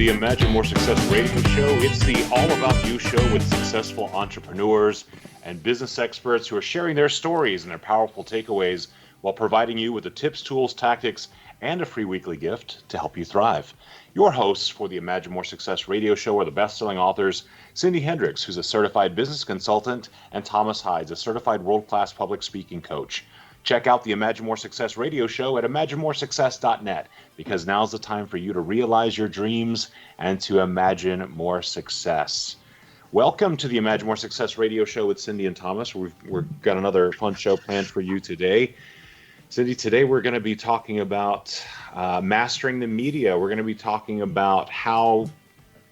the Imagine More Success radio show. It's the All About You show with successful entrepreneurs and business experts who are sharing their stories and their powerful takeaways while providing you with the tips, tools, tactics, and a free weekly gift to help you thrive. Your hosts for the Imagine More Success radio show are the best-selling authors Cindy Hendricks, who's a certified business consultant, and Thomas Hides, a certified world-class public speaking coach. Check out the Imagine More Success radio show at imaginemoresuccess.net because now's the time for you to realize your dreams and to imagine more success. Welcome to the Imagine More Success radio show with Cindy and Thomas. We've got another fun show planned for you today. Cindy, today we're going to be talking about mastering the media. We're going to be talking about how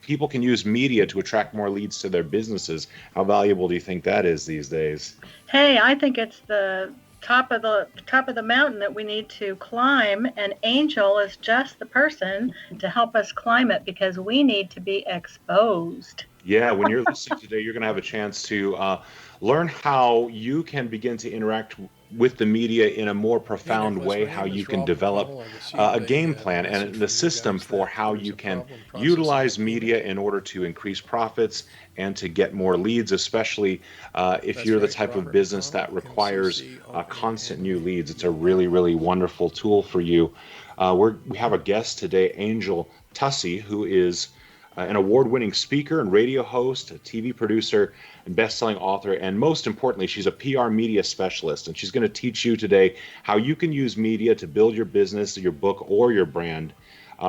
people can use media to attract more leads to their businesses. How valuable do you think that is these days? Hey, I think it's the top of the mountain that we need to climb, and Angel is just the person to help us climb it because we need to be exposed. Yeah, when you're listening today, you're going to have a chance to learn how you can begin to interact with the media in a more profound way, how you can develop a game plan and the system for how you can utilize media in order to increase profits and to get more leads, especially if you're the type of business that requires constant new leads. It's a really, really wonderful tool for you. We have a guest today, Angel Tuccy, who is an award-winning speaker and radio host, a TV producer, and best-selling author, and most importantly, she's a PR media specialist, and she's going to teach you today how you can use media to build your business, your book, or your brand.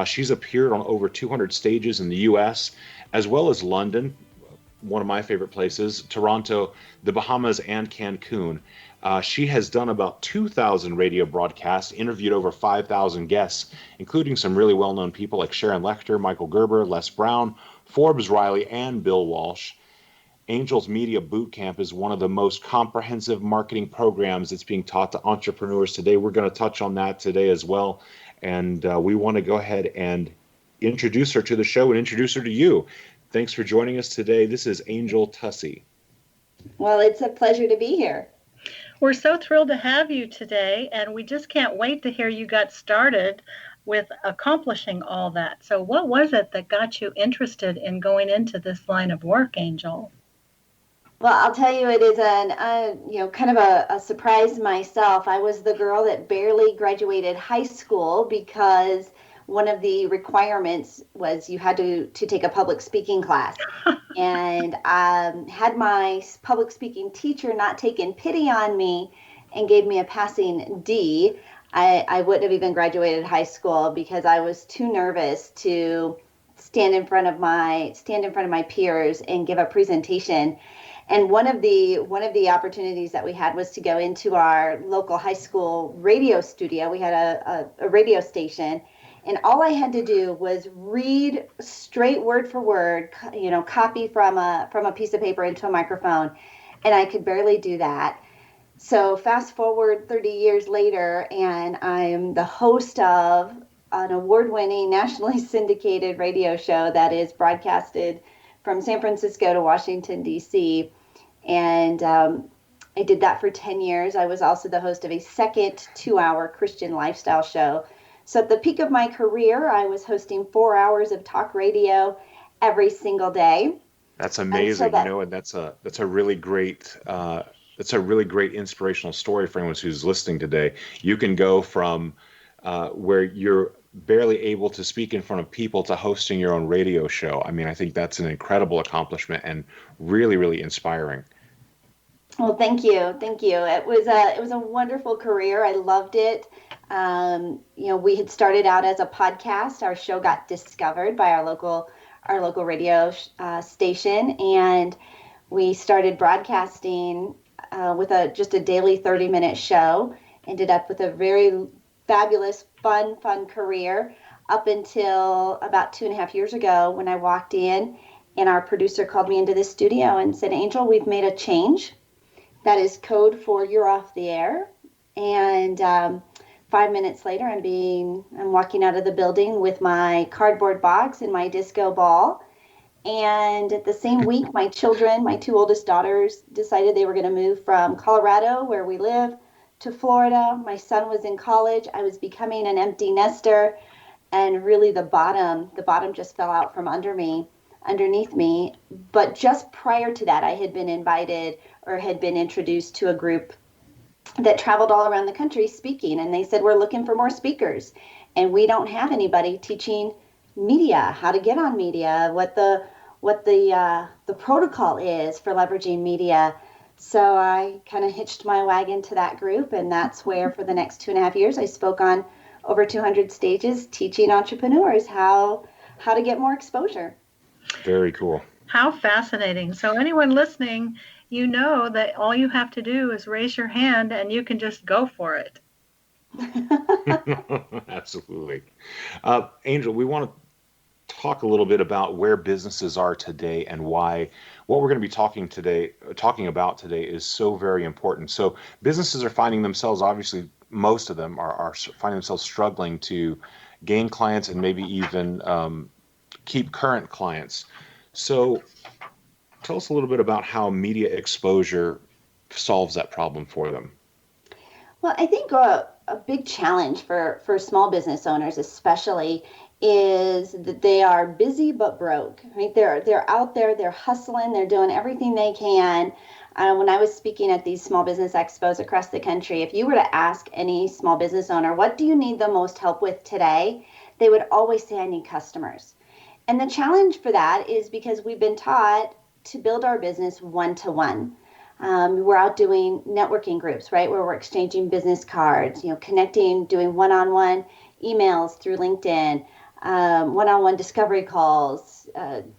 She's appeared on over 200 stages in the U.S., as well as London, one of my favorite places, Toronto, the Bahamas, and Cancun. She has done about 2,000 radio broadcasts, interviewed over 5,000 guests, including some really well-known people like Sharon Lechter, Michael Gerber, Les Brown, Forbes Riley, and Bill Walsh. Angel's Media Bootcamp is one of the most comprehensive marketing programs that's being taught to entrepreneurs today. We're going to touch on that today as well. And we want to go ahead and introduce her to the show and introduce her to you. Thanks for joining us today. This is Angel Tuccy. Well, it's a pleasure to be here. We're so thrilled to have you today, and we just can't wait to hear you got started with accomplishing all that. So what was it that got you interested in going into this line of work, Angel? Well, I'll tell you, it is kind of a surprise myself. I was the girl that barely graduated high school because one of the requirements was you had to take a public speaking class. And had my public speaking teacher not taken pity on me and gave me a passing D, I wouldn't have even graduated high school because I was too nervous to stand in front of my peers and give a presentation. And one of the opportunities that we had was to go into our local high school radio studio. We had a radio station. And all I had to do was read straight word for word, copy from a piece of paper into a microphone. And I could barely do that. So fast forward 30 years later, and I'm the host of an award-winning, nationally syndicated radio show that is broadcasted from San Francisco to Washington, D.C. And I did that for 10 years. I was also the host of a second 2-hour Christian lifestyle show. So at the peak of my career, I was hosting 4 hours of talk radio every single day. That's amazing, and that's a really great inspirational story for anyone who's listening today. You can go from where you're barely able to speak in front of people to hosting your own radio show. I mean, I think that's an incredible accomplishment and really, really inspiring. Well, thank you. It was a wonderful career. I loved it. We had started out as a podcast. Our show got discovered by our local radio station, and we started broadcasting with just a daily 30-minute show. Ended up with a very fabulous, fun career up until about 2.5 years ago when I walked in and our producer called me into the studio and said, "Angel, we've made a change. That is code for you're off the air." And 5 minutes later, I'm walking out of the building with my cardboard box and my disco ball. And the same week, my children, my 2 oldest daughters, decided they were going to move from Colorado, where we live, to Florida. My son was in college. I was becoming an empty nester. and really the bottom just fell out from underneath me. But just prior to that, I had been invited or had been introduced to a group that traveled all around the country speaking, and they said, we're looking for more speakers, and we don't have anybody teaching media, how to get on media, what the protocol is for leveraging media. So I kind of hitched my wagon to that group, and that's where for the next 2.5 years I spoke on over 200 stages teaching entrepreneurs how to get more exposure. Very cool. How fascinating. So anyone listening, you know that all you have to do is raise your hand and you can just go for it. Absolutely. Angel, we want to talk a little bit about where businesses are today and why what we're going to be talking about today is so very important. So businesses are finding themselves, obviously, most of them are finding themselves struggling to gain clients and maybe even keep current clients. So tell us a little bit about how media exposure solves that problem for them. Well, I think a big challenge for small business owners, especially, is that they are busy but broke. Right? They're out there, they're hustling, they're doing everything they can. When I was speaking at these small business expos across the country, if you were to ask any small business owner, what do you need the most help with today? They would always say, I need customers. And the challenge for that is because we've been taught to build our business one to one. We're out doing networking groups, right, where we're exchanging business cards, connecting, doing one-on-one emails through LinkedIn, one-on-one discovery calls,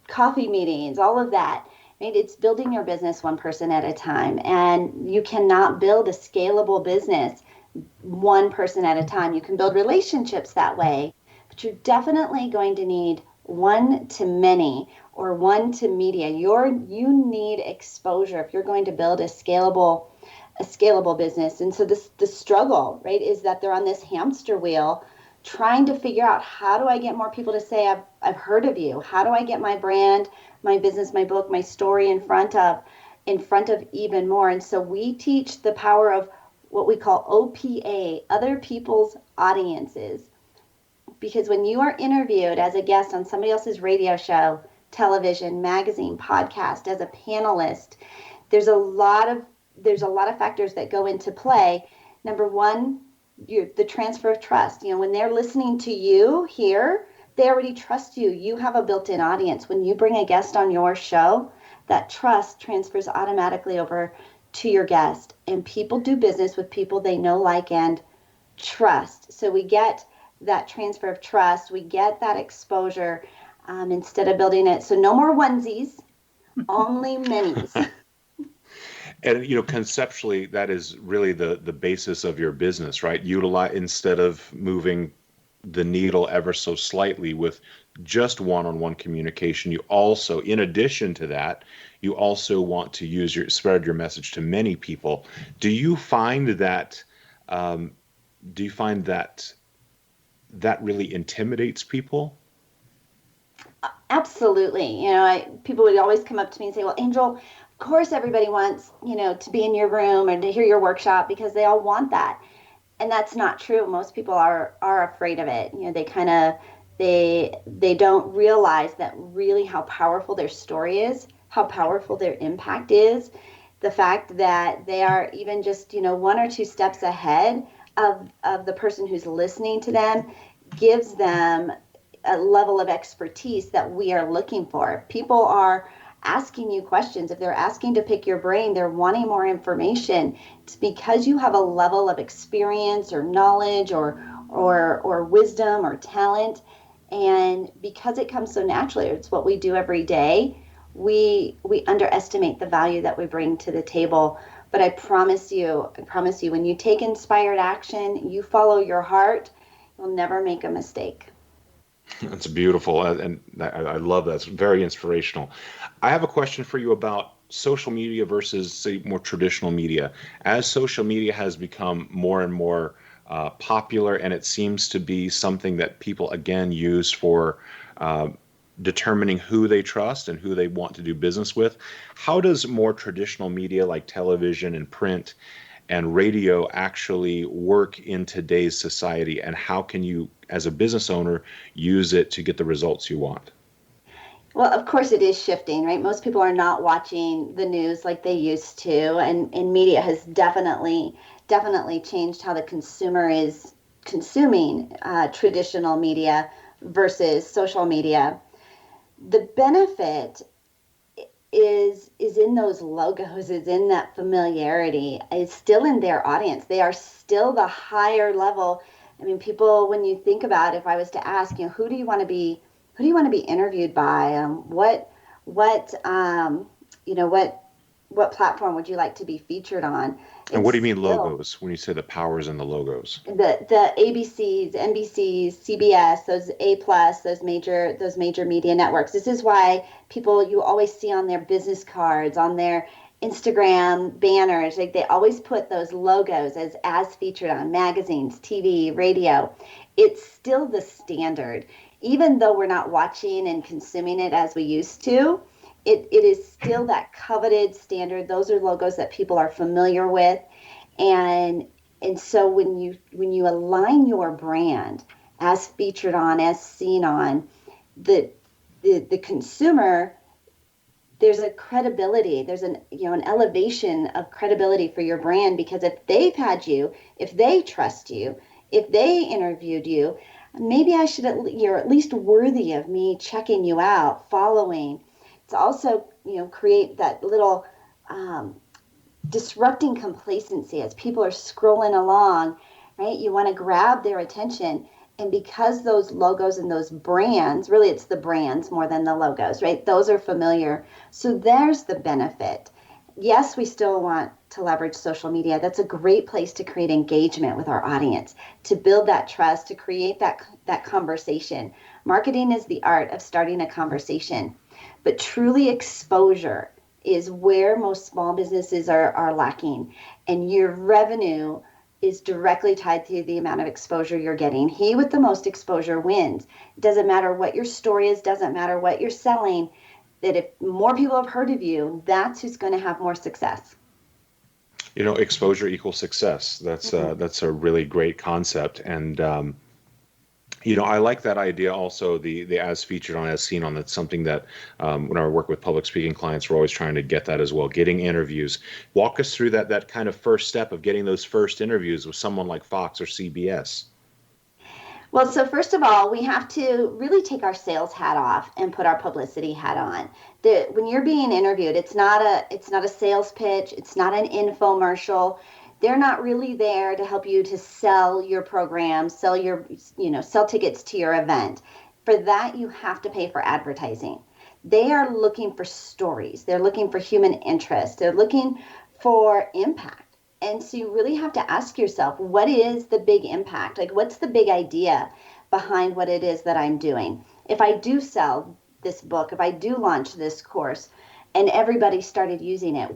coffee meetings, all of that. Right? It's building your business one person at a time, and you cannot build a scalable business one person at a time. You can build relationships that way, but you're definitely going to need one to many or one to media. You need exposure if you're going to build a scalable business. And so the struggle, right, is that they're on this hamster wheel trying to figure out, how do I get more people to say I've heard of you? How do I get my brand, my business, my book, my story in front of even more? And so we teach the power of what we call OPA, other people's audiences. Because when you are interviewed as a guest on somebody else's radio show, television, magazine, podcast, as a panelist, there's a lot of factors that go into play. Number one, the transfer of trust. When they're listening to you here, they already trust you. You have a built-in audience. When you bring a guest on your show, that trust transfers automatically over to your guest. And people do business with people they know, like, and trust. So we get that transfer of trust. We get that exposure instead of building it. So no more onesies, only minis. And conceptually, that is really the basis of your business, right? Utilize, instead of moving the needle ever so slightly with just one-on-one communication, you also, in addition to that, you also want to spread your message to many people. Do you find that that really intimidates people? Absolutely. People would always come up to me and say, well, Angel, of course everybody wants, to be in your room and to hear your workshop because they all want that. And that's not true. Most people are afraid of it. They don't realize that really how powerful their story is, how powerful their impact is. The fact that they are even just, one or two steps ahead of the person who's listening to them gives them a level of expertise that we are looking for. People are asking you questions. If they're asking to pick your brain, they're wanting more information. It's because you have a level of experience or knowledge or wisdom or talent. And because it comes so naturally, it's what we do every day, we underestimate the value that we bring to the table. But I promise you, when you take inspired action, you follow your heart, you'll never make a mistake. That's beautiful, and I love that. It's very inspirational. I have a question for you about social media versus, say, more traditional media. As social media has become more and more popular, and it seems to be something that people, again, use for determining who they trust and who they want to do business with, how does more traditional media like television and print and radio actually work in today's society, and how can you, as a business owner, use it to get the results you want? Well, of course it is shifting, right? Most people are not watching the news like they used to, and media has definitely changed how the consumer is consuming traditional media versus social media. The benefit is in those logos, is in that familiarity, is still in their audience. They are still the higher level. I mean, people, when you think about, if I was to ask, who do you want to be, interviewed by? What what platform would you like to be featured on? And what do It's you mean still logos when you say the powers in the logos? the ABCs, NBCs, CBS, those A plus, those major media networks. This is why people, you always see on their business cards, on their Instagram banners, like they always put those logos as featured on magazines, TV, radio. It's still the standard, even though we're not watching and consuming it as we used to. It is still that coveted standard. Those are logos that people are familiar with, and so when you align your brand as featured on, as seen on, the consumer, there's a credibility, there's an elevation of credibility for your brand, because if they've had you, if they trust you, if they interviewed you, maybe you're at least worthy of me checking you out, following. It's also, create that little disrupting complacency as people are scrolling along, right? You want to grab their attention. And because those logos and those brands, really it's the brands more than the logos, right? Those are familiar. So there's the benefit. Yes, we still want to leverage social media. That's a great place to create engagement with our audience, to build that trust, to create that conversation. Marketing is the art of starting a conversation, but truly exposure is where most small businesses are lacking. And your revenue is directly tied to the amount of exposure you're getting. He with the most exposure wins. It doesn't matter what your story is, doesn't matter what you're selling, that if more people have heard of you, that's who's going to have more success. Exposure equals success. That's a really great concept. And I like that idea also, the as featured on, as seen on. That's something that when I work with public speaking clients, we're always trying to get that as well, getting interviews. Walk us through that kind of first step of getting those first interviews with someone like Fox or CBS. Well, so first of all, we have to really take our sales hat off and put our publicity hat on. When you're being interviewed, it's not a sales pitch, it's not an infomercial. They're not really there to help you to sell your program, sell tickets to your event. For that, you have to pay for advertising. They are looking for stories. They're looking for human interest. They're looking for impact. And so you really have to ask yourself, what is the big impact? Like, what's the big idea behind what it is that I'm doing? If I do sell this book, if I do launch this course and everybody started using it,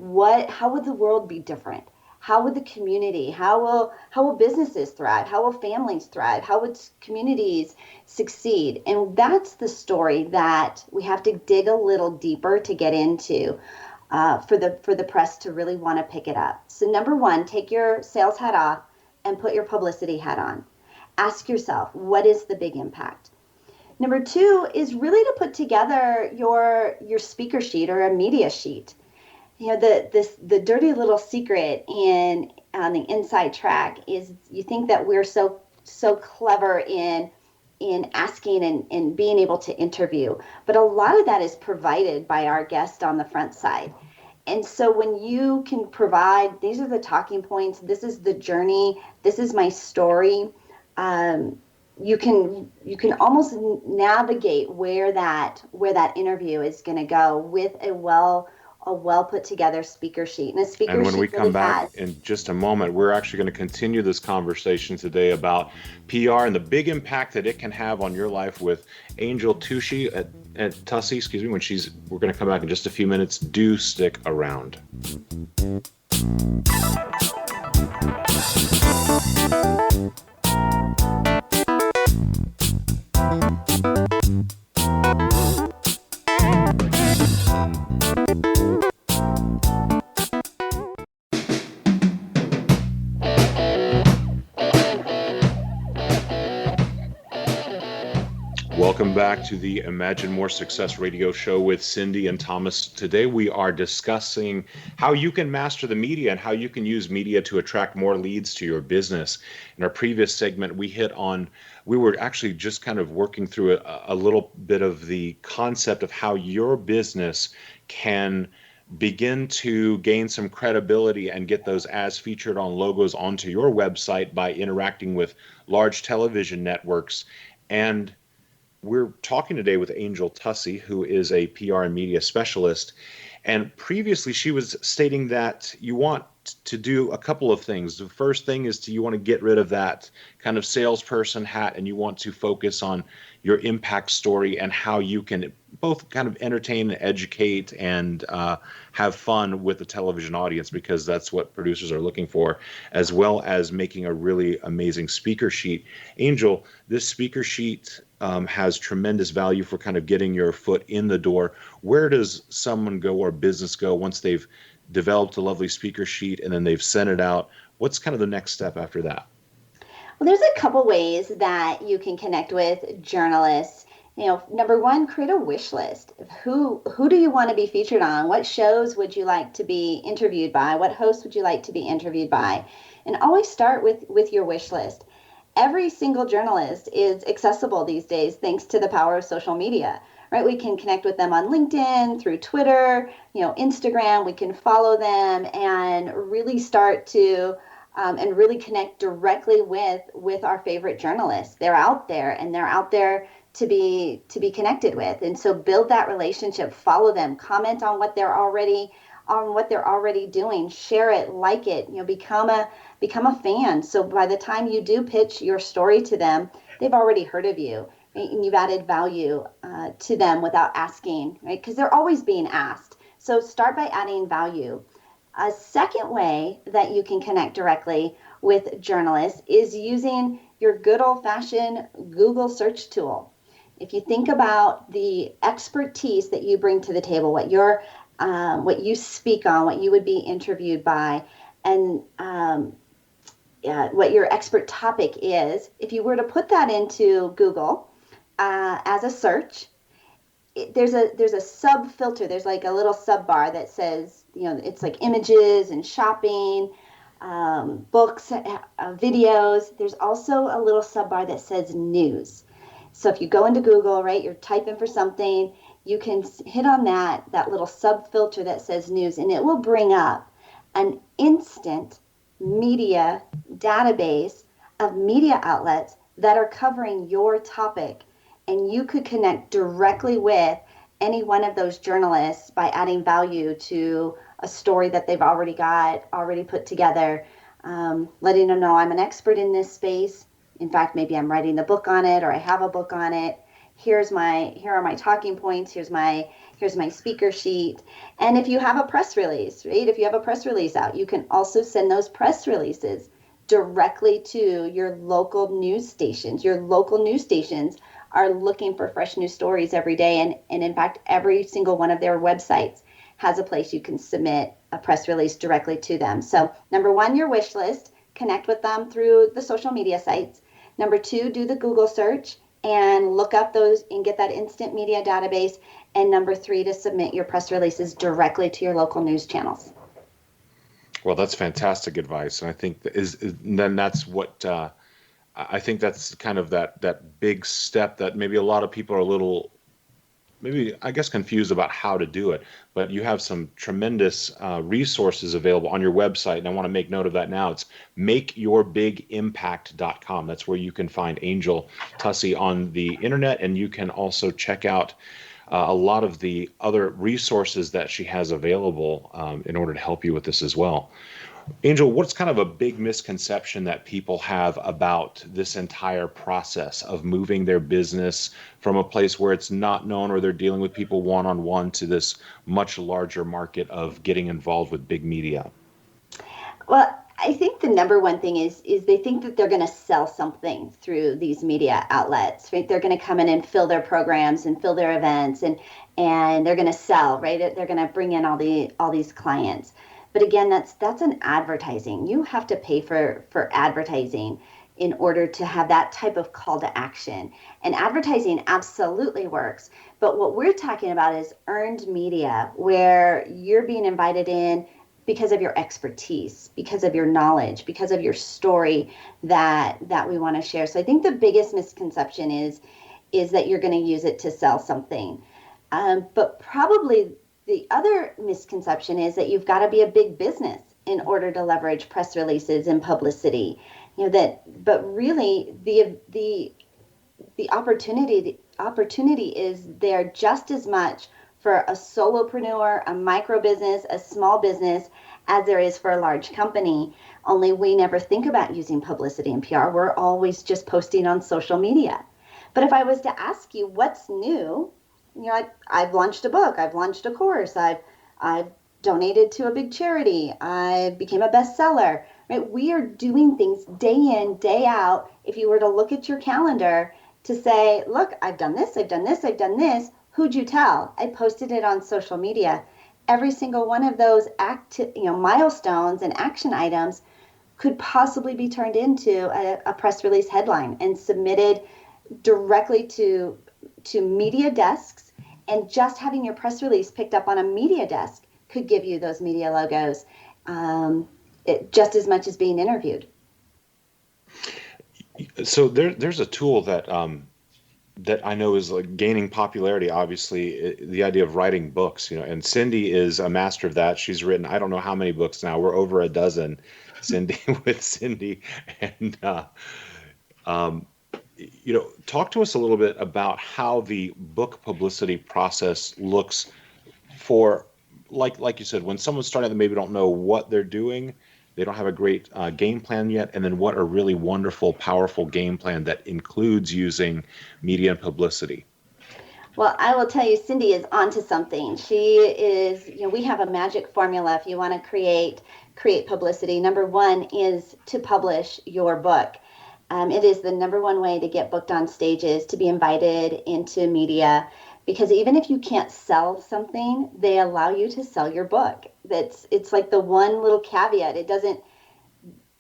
how would the world be different? How would the community, how will businesses thrive? How will families thrive? How would communities succeed? And that's the story that we have to dig a little deeper to get into. For the press to really want to pick it up. So number one, take your sales hat off and put your publicity hat on. Ask yourself, what is the big impact? Number two is really to put together your speaker sheet or a media sheet. The dirty little secret on the inside track is, you think that we're so clever in asking and being able to interview. But a lot of that is provided by our guest on the front side. And so when you can provide, these are the talking points, this is the journey, this is my story, you can almost navigate where that interview is going to go with a well put together speaker sheet. And when we come back in just a moment, we're actually going to continue this conversation today about PR and the big impact that it can have on your life with Angel Tuccy at Tuccy, we're going to come back in just a few minutes. Do stick around. Welcome back to the Imagine More Success radio show with Cindy and Thomas. Today we are discussing how you can master the media and how you can use media to attract more leads to your business. In our previous segment, we were actually just kind of working through a little bit of the concept of how your business can begin to gain some credibility and get those as featured on logos onto your website by interacting with large television networks. And we're talking today with Angel Tuccy, who is a PR and media specialist. And previously, she was stating that you want to do a couple of things. The first thing is you want to get rid of that kind of salesperson hat, and you want to focus on your impact story and how you can both kind of entertain and educate and have fun with the television audience, because that's what producers are looking for, as well as making a really amazing speaker sheet. Angel, this speaker sheet has tremendous value for kind of getting your foot in the door. Where does someone go or business go once they've developed a lovely speaker sheet and then they've sent it out? What's kind of the next step after that? Well, there's a couple ways that you can connect with journalists. Number one, create a wish list of who do you want to be featured on? What shows would you like to be interviewed by? What hosts would you like to be interviewed by? And always start with your wish list. Every single journalist is accessible these days thanks to the power of social media, right? We can connect with them on LinkedIn, through Twitter, Instagram. We can follow them and really start to and really connect directly with our favorite journalists. They're out there, and they're out there to be connected with. And so build that relationship, follow them, comment on what they're already doing, share it, like it, become a fan. So by the time you do pitch your story to them, they've already heard of you, right? And you've added value to them without asking, right? Because they're always being asked. So start by adding value. A second way that you can connect directly with journalists is using your good old-fashioned Google search tool. If you think about the expertise that you bring to the table, what you speak on, what you would be interviewed by, and what your expert topic is, if you were to put that into Google as a search, there's a sub filter. There's like a little sub bar that says, it's like images and shopping, books, videos. There's also a little sub bar that says news. So if you go into Google, right, you're typing for something, you can hit on that little sub filter that says news, and it will bring up an instant media database of media outlets that are covering your topic. And you could connect directly with any one of those journalists by adding value to a story that they've already put together, letting them know I'm an expert in this space. In fact, maybe I'm writing a book on it, or I have a book on it. Here are my talking points. Here's my speaker sheet. And if you have a press release, right? If you have a press release out, you can also send those press releases directly to your local news stations. Your local news stations are looking for fresh news stories every day. And in fact, every single one of their websites has a place you can submit a press release directly to them. So number one, your wish list, connect with them through the social media sites. Number two, do the Google search and look up those and get that instant media database. And number three, to submit your press releases directly to your local news channels. Well, that's fantastic advice. And I think then that's what I think that's kind of that big step that maybe a lot of people are a little, maybe I guess, confused about how to do it. But you have some tremendous resources available on your website, and I want to make note of that now. It's makeyourbigimpact.com. That's where you can find Angel Tuccy on the internet, and you can also check out a lot of the other resources that she has available in order to help you with this as well. Angel, what's kind of a big misconception that people have about this entire process of moving their business from a place where it's not known or they're dealing with people one-on-one to this much larger market of getting involved with big media? Well, I think the number one thing is they think that they're going to sell something through these media outlets, right? They're going to come in and fill their programs and fill their events, and they're going to sell, right? They're going to bring in all these clients. But again, that's an advertising. You have to pay for advertising. in order to have that type of call to action. And advertising absolutely works. But what we're talking about is earned media, where you're being invited in because of your expertise, because of your knowledge, because of your story that we want to share. So I think the biggest misconception is that you're going to use it to sell something. But probably the other misconception is that you've got to be a big business in order to leverage press releases and publicity. But really the opportunity is there just as much for a solopreneur, a micro business, a small business, as there is for a large company. Only we never think about using publicity and PR. We're always just posting on social media. But if I was to ask you what's new, I've launched a book, I've launched a course, I've donated to a big charity, I became a bestseller. Right? We are doing things day in, day out. If you were to look at your calendar to say, look, I've done this, I've done this, I've done this, who'd you tell? I posted it on social media. Every single one of those milestones and action items could possibly be turned into a press release headline and submitted directly to media desks. And just having your press release picked up on a media desk could give you those media logos just as much as being interviewed. So there's a tool that that I know is like gaining popularity. Obviously, the idea of writing books, and Cindy is a master of that. She's written, I don't know how many books now. We're over a dozen, Cindy, with Cindy. And talk to us a little bit about how the book publicity process looks for, like you said, when someone's starting, they maybe don't know what they're doing. They don't have a great game plan yet. And then what a really wonderful, powerful game plan that includes using media and publicity. Well, I will tell you, Cindy is onto something. She is, we have a magic formula if you want to create publicity. Number one is to publish your book. It is the number one way to get booked on stages, to be invited into media, because even if you can't sell something, they allow you to sell your book. It's like the one little caveat.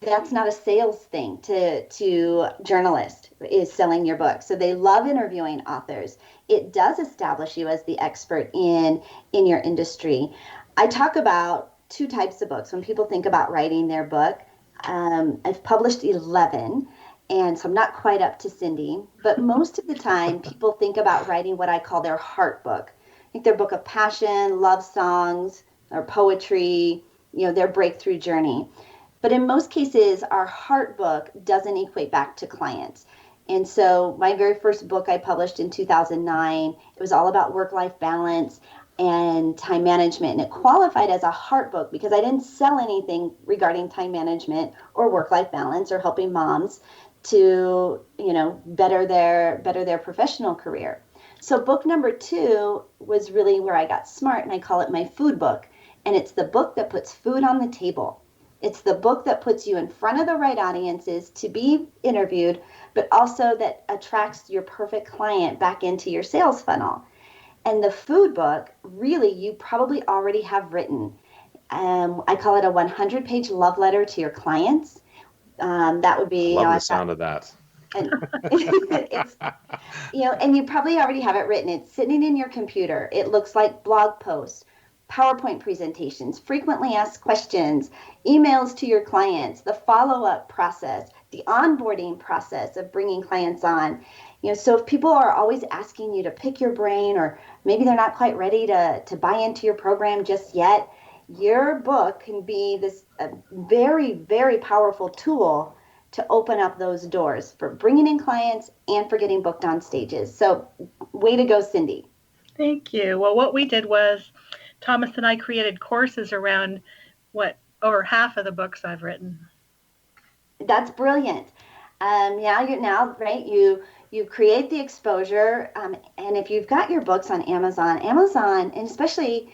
That's not a sales thing to journalists, is selling your book. So they love interviewing authors. It does establish you as the expert in your industry. I talk about two types of books when people think about writing their book. I've published 11. And so I'm not quite up to Cindy, but most of the time people think about writing what I call their heart book. I think their book of passion, love songs, or poetry, their breakthrough journey. But in most cases, our heart book doesn't equate back to clients. And so my very first book I published in 2009, it was all about work-life balance and time management. And it qualified as a heart book because I didn't sell anything regarding time management or work-life balance or helping moms to, better their professional career. So book number 2 was really where I got smart, and I call it my food book. And it's the book that puts food on the table. It's the book that puts you in front of the right audiences to be interviewed, but also that attracts your perfect client back into your sales funnel. And the food book, really, you probably already have written. I call it a 100-page love letter to your clients. That would be, love the sound of that. And it's, and you probably already have it written. It's sitting in your computer. It looks like blog posts, PowerPoint presentations, frequently asked questions, emails to your clients, the follow-up process, the onboarding process of bringing clients on. So if people are always asking you to pick your brain, or maybe they're not quite ready to buy into your program just yet, your book can be this very, very powerful tool to open up those doors for bringing in clients and for getting booked on stages. So way to go, Cindy. Thank you. Well, what we did was Thomas and I created courses around over half of the books I've written. That's brilliant. Right, you create the exposure, and if you've got your books on Amazon, and especially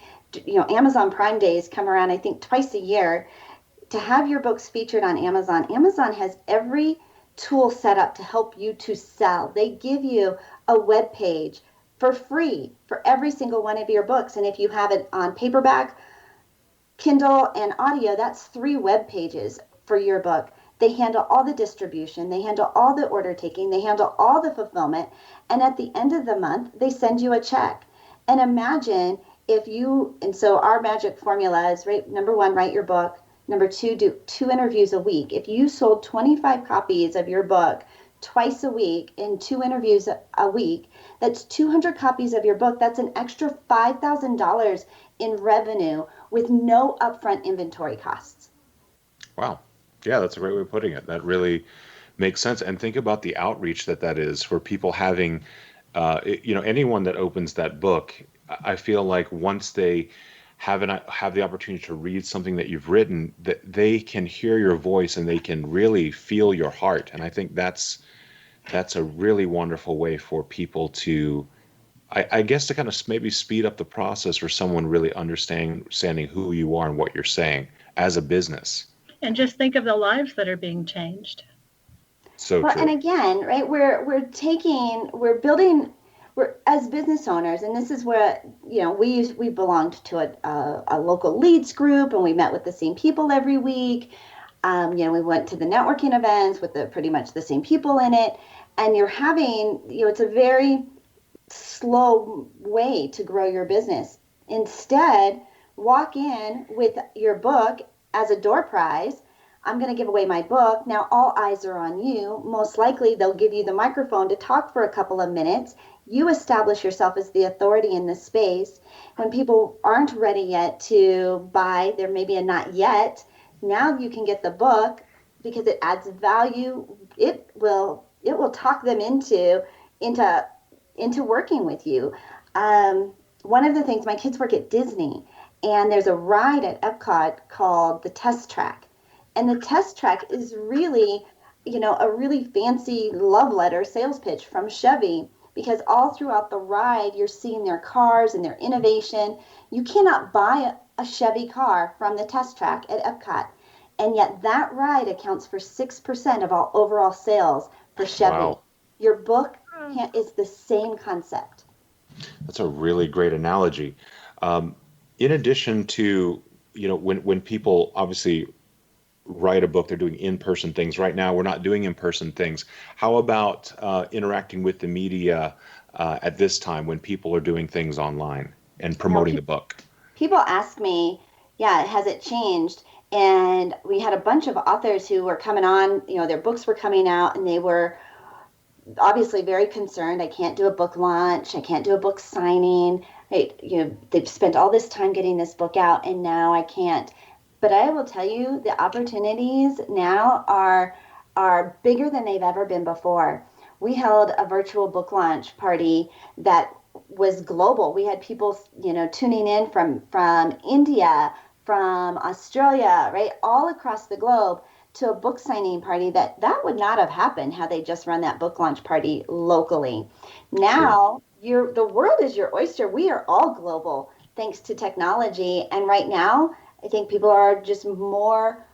Amazon Prime Days come around, I think twice a year, to have your books featured on Amazon. Amazon has every tool set up to help you to sell. They give you a web page for free for every single one of your books. And if you have it on paperback, Kindle, and audio, that's 3 web pages for your book They handle all the distribution, they handle all the order taking, they handle all the fulfillment, and at the end of the month, they send you a check. And imagine if you, and so our magic formula is, right, number one, write your book. Number two, do 2 interviews a week. If you sold 25 copies of your book twice a week in 2 interviews a week, that's 200 copies of your book. That's an extra $5,000 in revenue with no upfront inventory costs. Wow. Yeah, that's a great way of putting it. That really makes sense. And think about the outreach that is for people having, anyone that opens that book. I feel like once they have the opportunity to read something that you've written, that they can hear your voice and they can really feel your heart. And I think that's a really wonderful way for people to, I guess, to kind of maybe speed up the process for someone really understanding who you are and what you're saying as a business. And just think of the lives that are being changed. So well, true. And again, right, we're building, we're as business owners, and this is where, we belonged to a local leads group, and we met with the same people every week. We went to the networking events with pretty much the same people in it, and you're having, it's a very slow way to grow your business. Instead, walk in with your book as a door prize. I'm going to give away my book. Now all eyes are on you. Most likely they'll give you the microphone to talk for a couple of minutes. You establish yourself as the authority in this space. When people aren't ready yet to buy, there may be a not yet. Now you can get the book because it adds value. It will talk them into working with you. One of the things, my kids work at Disney, and there's a ride at Epcot called the Test Track. And the Test Track is really, a really fancy love letter sales pitch from Chevy, because all throughout the ride, you're seeing their cars and their innovation. You cannot buy a Chevy car from the Test Track at Epcot. And yet that ride accounts for 6% of all overall sales for Chevy. Wow. Your book is the same concept. That's a really great analogy. In addition to, when people obviously write a book, they're doing in-person things. Right now, we're not doing in-person things. How about interacting with the media at this time when people are doing things online and promoting the book? People ask me, has it changed? And we had a bunch of authors who were coming on, their books were coming out, and they were obviously very concerned. I can't do a book launch. I can't do a book signing. They've spent all this time getting this book out, and now I can't. But I will tell you, the opportunities now are bigger than they've ever been before. We held a virtual book launch party that was global. We had people, tuning in from India, from Australia, right, all across the globe, to a book signing party that would not have happened had they just run that book launch party locally. Now, the world is your oyster. We are all global thanks to technology. And right now, I think people are just more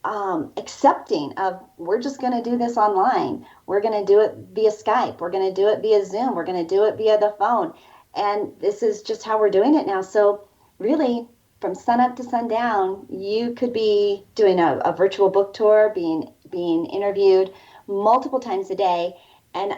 accepting of, we're just going to do this online. We're going to do it via Skype. We're going to do it via Zoom. We're going to do it via the phone. And this is just how we're doing it now. So really, from sun up to sundown, you could be doing a virtual book tour, being interviewed multiple times a day. And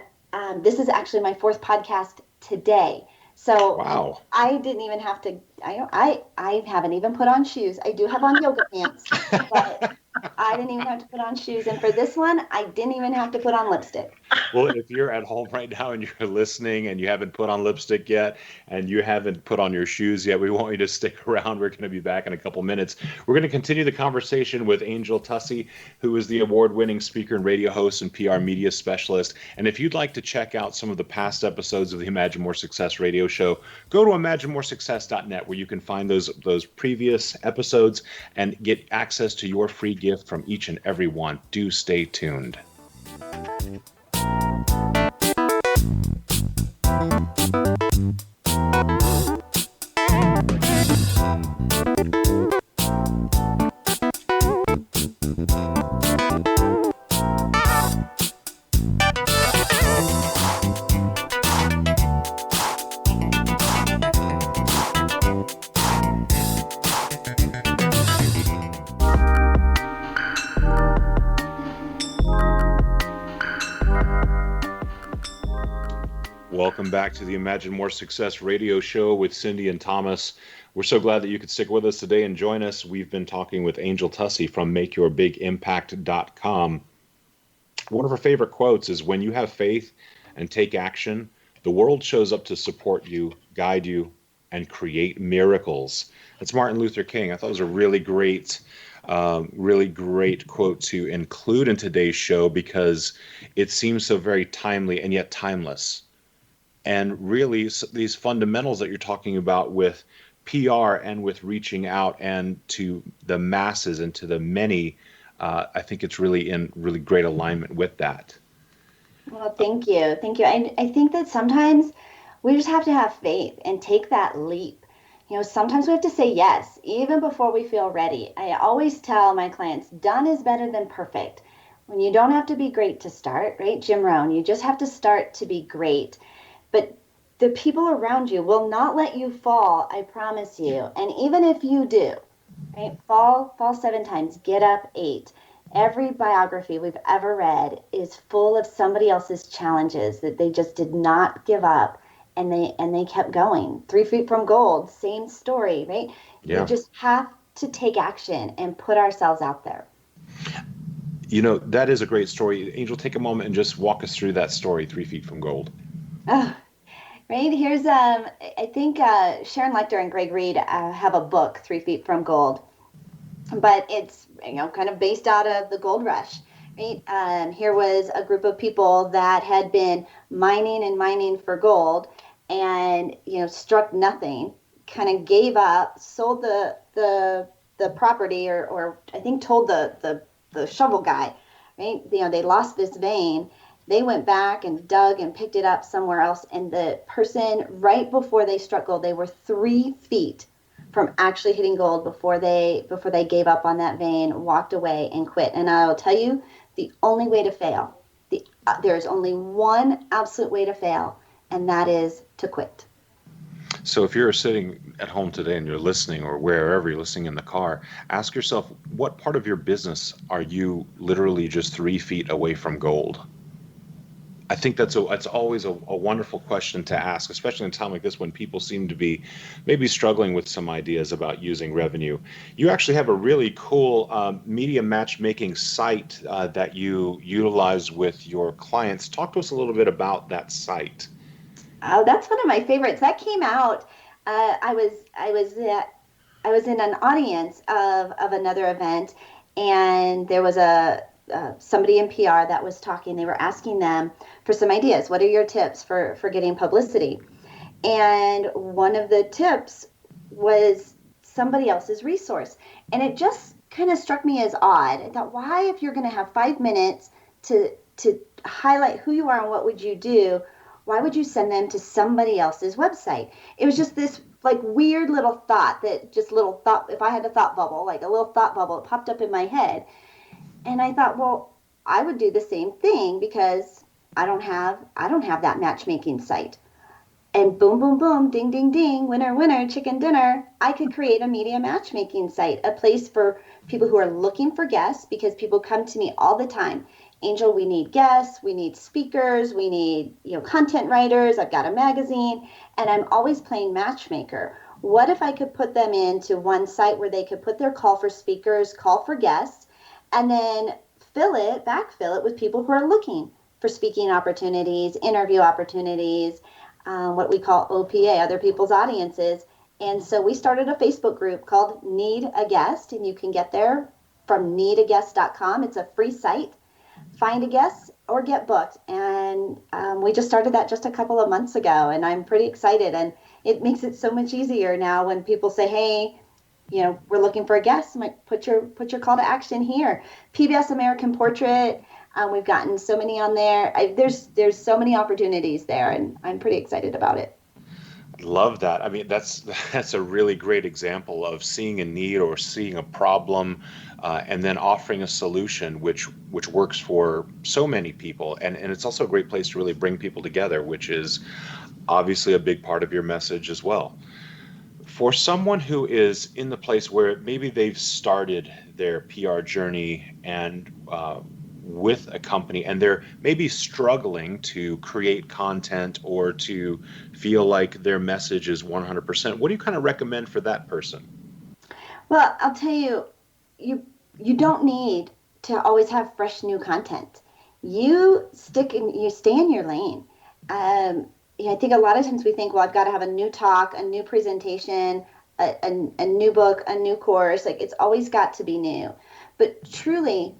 this is actually my 4th podcast today. So wow. I didn't even have to, I haven't even put on shoes. I do have on yoga pants, but I didn't even have to put on shoes. And for this one, I didn't even have to put on lipstick. Well, if you're at home right now and you're listening and you haven't put on lipstick yet and you haven't put on your shoes yet, we want you to stick around. We're going to be back in a couple minutes. We're going to continue the conversation with Angel Tuccy, who is the award-winning speaker and radio host and PR media specialist. And if you'd like to check out some of the past episodes of the Imagine More Success radio show, go to imaginemoresuccess.net, where you can find those previous episodes and get access to your free gift from each and every one. Do stay tuned. Welcome back to the Imagine More Success radio show with Cindy and Thomas. We're so glad that you could stick with us today and join us. We've been talking with Angel Tuccy from MakeYourBigImpact.com. One of her favorite quotes is, when you have faith and take action, the world shows up to support you, guide you, and create miracles. That's Martin Luther King. I thought it was a really great quote to include in today's show because it seems so very timely and yet timeless. And really, these fundamentals that you're talking about with PR and with reaching out and to the masses and to the many, I think it's really in really great alignment with that. Well, thank you. Thank you. I think that sometimes we just have to have faith and take that leap. Sometimes we have to say yes, even before we feel ready. I always tell my clients, done is better than perfect. When you don't have to be great to start, right? Jim Rohn, you just have to start to be great. But the people around you will not let you fall, I promise you. And even if you do, right? Fall 7 times, get up 8. Every biography we've ever read is full of somebody else's challenges that they just did not give up, and they kept going. 3 Feet from Gold, same story, right? Yeah. We just have to take action and put ourselves out there. That is a great story. Angel, take a moment and just walk us through that story, 3 Feet from Gold. Oh, right. Here's, I think Sharon Lechter and Greg Reed have a book, 3 Feet from Gold, but it's, kind of based out of the gold rush, right? Here was a group of people that had been mining for gold and, struck nothing, kind of gave up, sold the property or I think told the shovel guy, right? They lost this vein. They went back and dug and picked it up somewhere else. And the person, right before they struck gold, they were 3 feet from actually hitting gold before they gave up on that vein, walked away and quit. And I'll tell you, the only way to fail, there's only one absolute way to fail, and that is to quit. So if you're sitting at home today and you're listening, or wherever you're listening in the car, ask yourself, what part of your business are you literally just 3 feet away from gold? I think that's always a wonderful question to ask, especially in a time like this when people seem to be maybe struggling with some ideas about using revenue. You actually have a really cool media matchmaking site that you utilize with your clients. Talk to us a little bit about that site. Oh, that's one of my favorites. That came out. I was in an audience of another event, and there was somebody in PR that was talking. They were asking them for some ideas. What are your tips for getting publicity? And one of the tips was somebody else's resource. And it just kind of struck me as odd. I thought, why, if you're going to have 5 minutes to highlight who you are and what would you do, why would you send them to somebody else's website? It was just this like weird little thought if I had a thought bubble, like a little thought bubble, it popped up in my head. And I thought, well, I would do the same thing because I don't have that matchmaking site. And boom, boom, boom, ding, ding, ding, winner, winner, chicken dinner. I could create a media matchmaking site, a place for people who are looking for guests, because people come to me all the time. Angel, we need guests, we need speakers, we need, content writers. I've got a magazine, and I'm always playing matchmaker. What if I could put them into one site where they could put their call for speakers, call for guests, and then backfill it with people who are looking for speaking opportunities, interview opportunities, what we call OPA, other people's audiences. And so we started a Facebook group called Need a Guest, and you can get there from needaguest.com. It's a free site. Find a guest or get booked. And we just started that just a couple of months ago, and I'm pretty excited. And it makes it so much easier now when people say, hey, we're looking for a guest. I'm like, put your call to action here. PBS American Portrait. We've gotten so many on there. There's so many opportunities there, and I'm pretty excited about it. Love that. I mean, that's a really great example of seeing a need or seeing a problem, and then offering a solution which works for so many people. And it's also a great place to really bring people together, which is obviously a big part of your message as well. For someone who is in the place where maybe they've started their PR journey and with a company and they're maybe struggling to create content or to feel like their message is 100%, what do you kind of recommend for that person? Well, I'll tell you, you don't need to always have fresh new content. You stay in your lane. I think a lot of times we think, well, I've got to have a new talk, a new presentation, a new book, a new course. Like it's always got to be new. But truly,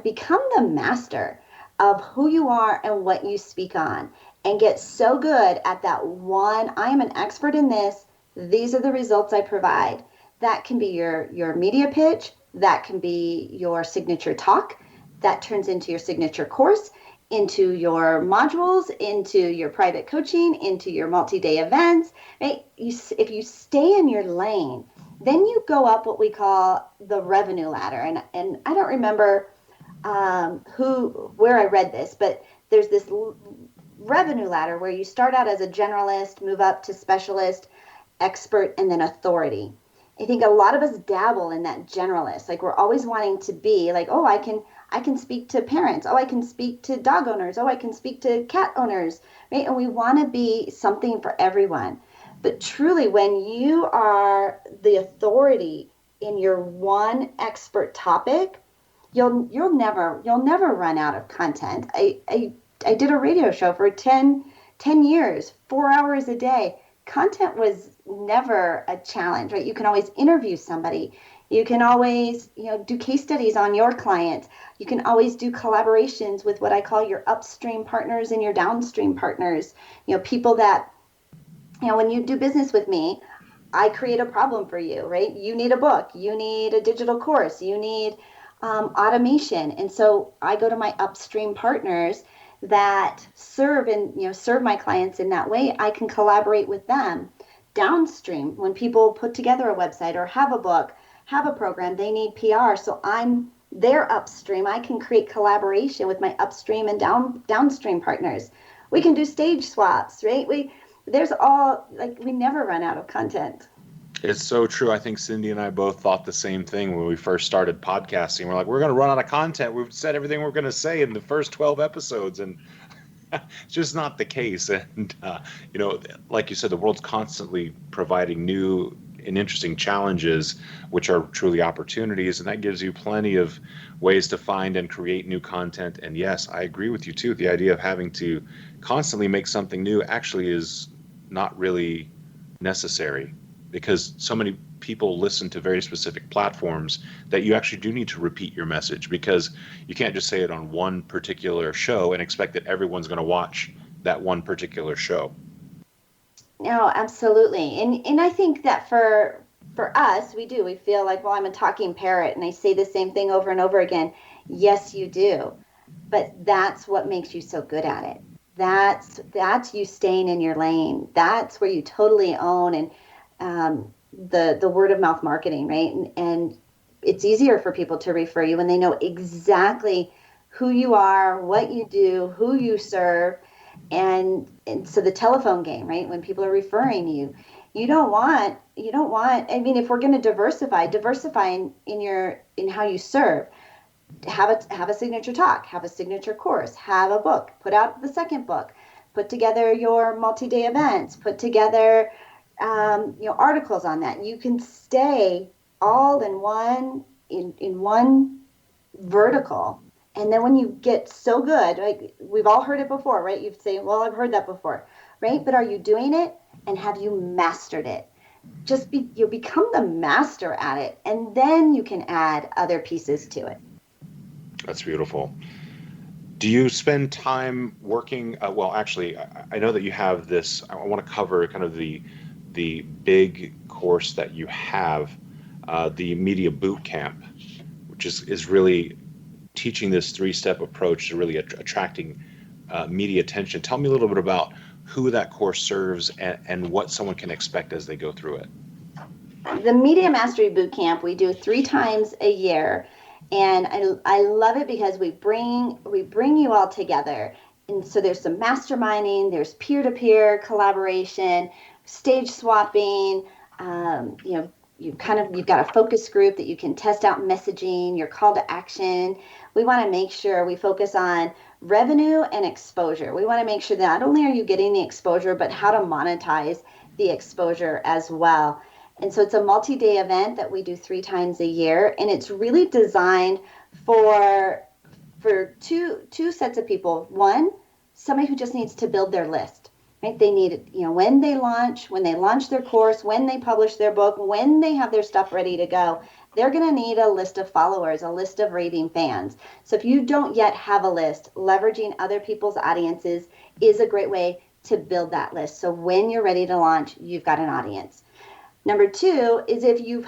become the master of who you are and what you speak on, and get so good at that one. I am an expert in this. These are the results I provide. That can be your media pitch. That can be your signature talk. That turns into your signature course, into your modules, into your private coaching, into your multi-day events. Right? If you stay in your lane, then you go up what we call the revenue ladder. And I don't remember where I read this, but there's this revenue ladder where you start out as a generalist, move up to specialist, expert, and then authority. I think a lot of us dabble in that generalist. Like we're always wanting to be like, oh, I can speak to parents. Oh, I can speak to dog owners. Oh, I can speak to cat owners, right? And we want to be something for everyone. But truly, when you are the authority in your one expert topic, you'll never run out of content. I did a radio show for 10 years, 4 hours a day. Content was never a challenge, right? You can always interview somebody. You can always, do case studies on your clients. You can always do collaborations with what I call your upstream partners and your downstream partners. People that, when you do business with me, I create a problem for you, right? You need a book, you need a digital course, you need automation. And so I go to my upstream partners that serve my clients in that way. I can collaborate with them. Downstream, when people put together a website or have a book, have a program, they need PR. So I'm their upstream. I can create collaboration with my upstream and downstream partners. We can do stage swaps, right? We never run out of content. It's so true. I think Cindy and I both thought the same thing when we first started podcasting. We're like, we're going to run out of content. We've said everything we're going to say in the first 12 episodes, and it's just not the case. And, like you said, the world's constantly providing new and interesting challenges, which are truly opportunities. And that gives you plenty of ways to find and create new content. And yes, I agree with you too. The idea of having to constantly make something new actually is not really necessary, because so many people listen to very specific platforms that you actually do need to repeat your message, because you can't just say it on one particular show and expect that everyone's going to watch that one particular show. No, absolutely. And I think that for us, we feel like, well, I'm a talking parrot and I say the same thing over and over again. Yes, you do. But that's what makes you so good at it. That's you staying in your lane. That's where you totally own the word of mouth marketing, right? And it's easier for people to refer you when they know exactly who you are, what you do, who you serve. And so the telephone game, right? When people are referring you, you don't want, I mean, if we're going to diversify in how you serve. Have a signature talk, have a signature course, have a book, put out the second book, put together your multi-day events, put together articles on that. You can stay all in one vertical. And then when you get so good, like we've all heard it before, right? You'd say, well, I've heard that before, right? But are you doing it, and have you mastered it? You become the master at it, and then you can add other pieces to it. That's beautiful. Do you spend time working? Well, actually, I know that you have this. I want to cover kind of the big course that you have, the Media Boot Camp, which is really teaching this 3-step approach to really attracting media attention. Tell me a little bit about who that course serves and what someone can expect as they go through it. The Media Mastery Boot Camp we do 3 times a year. And I love it because we bring you all together. And so there's some masterminding, there's peer-to-peer collaboration, stage swapping, you've got a focus group that you can test out messaging, your call to action. We want to make sure we focus on revenue and exposure. We want to make sure that not only are you getting the exposure, but how to monetize the exposure as well. And so it's a multi-day event that we do 3 times a year, and it's really designed for two sets of people. One, somebody who just needs to build their list. Right? They need, when they launch their course, when they publish their book, when they have their stuff ready to go, they're going to need a list of followers, a list of raving fans. So if you don't yet have a list, leveraging other people's audiences is a great way to build that list. So when you're ready to launch, you've got an audience. Number 2 is if you've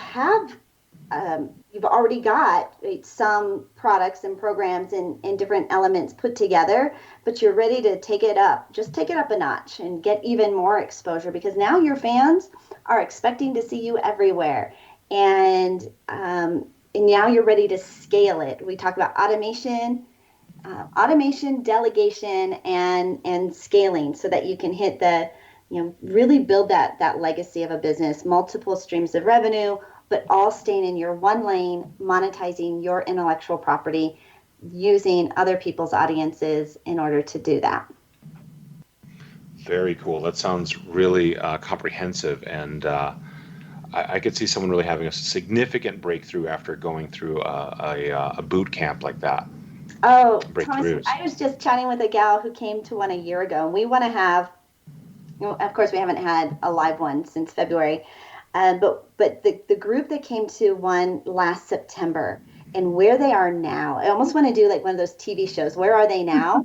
already got some products and programs and different elements put together, but you're ready to take it up. Just take it up a notch and get even more exposure, because now your fans are expecting to see you everywhere. And now you're ready to scale it. We talk about automation, delegation, and scaling, so that you can hit really build that legacy of a business, multiple streams of revenue, but all staying in your one lane, monetizing your intellectual property, using other people's audiences in order to do that. Very cool. That sounds really comprehensive, and I could see someone really having a significant breakthrough after going through a boot camp like that. Oh, Thomas, I was just chatting with a gal who came to one a year ago, and we want to have, of course, we haven't had a live one since February, but the group that came to one last September, and where they are now, I almost want to do like one of those TV shows. Where are they now?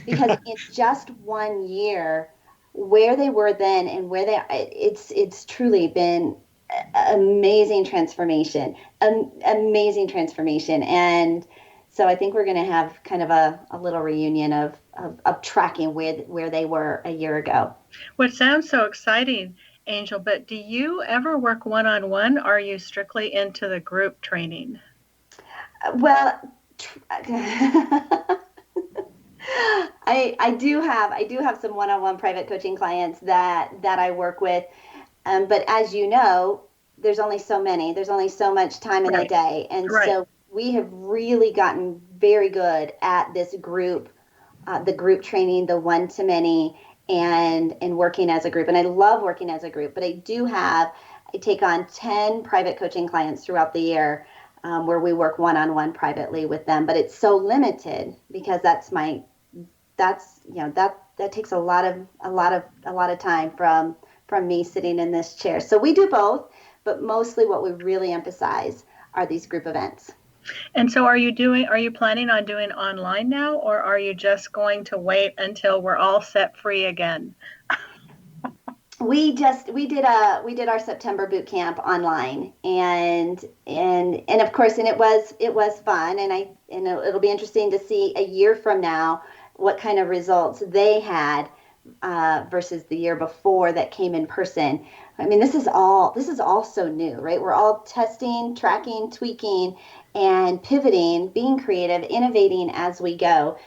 Because in just 1 year, where they were then and where they are, it's truly been amazing transformation. And so I think we're going to have kind of a little reunion of tracking where they were a year ago. Well, it sounds so exciting, Angel, but do you ever work one-on-one, or are you strictly into the group training? Well, I do have some one-on-one private coaching clients that I work with, but as you know, there's only so many. There's only so much time in a day, and so we have really gotten very good at this group, the group training, the one-to-many, and working as a group. And I love working as a group, but I take on 10 private coaching clients throughout the year, where we work one-on-one privately with them. But it's so limited because that takes a lot of time from me sitting in this chair. So we do both, but mostly what we really emphasize are these group events. And so are you planning on doing online now, or are you just going to wait until we're all set free again? We did our September boot camp online, and of course, and it was fun, and it'll be interesting to see a year from now what kind of results they had versus the year before that came in person. I mean, this is all so new, right? We're all testing, tracking, tweaking, and pivoting, being creative, innovating as we go.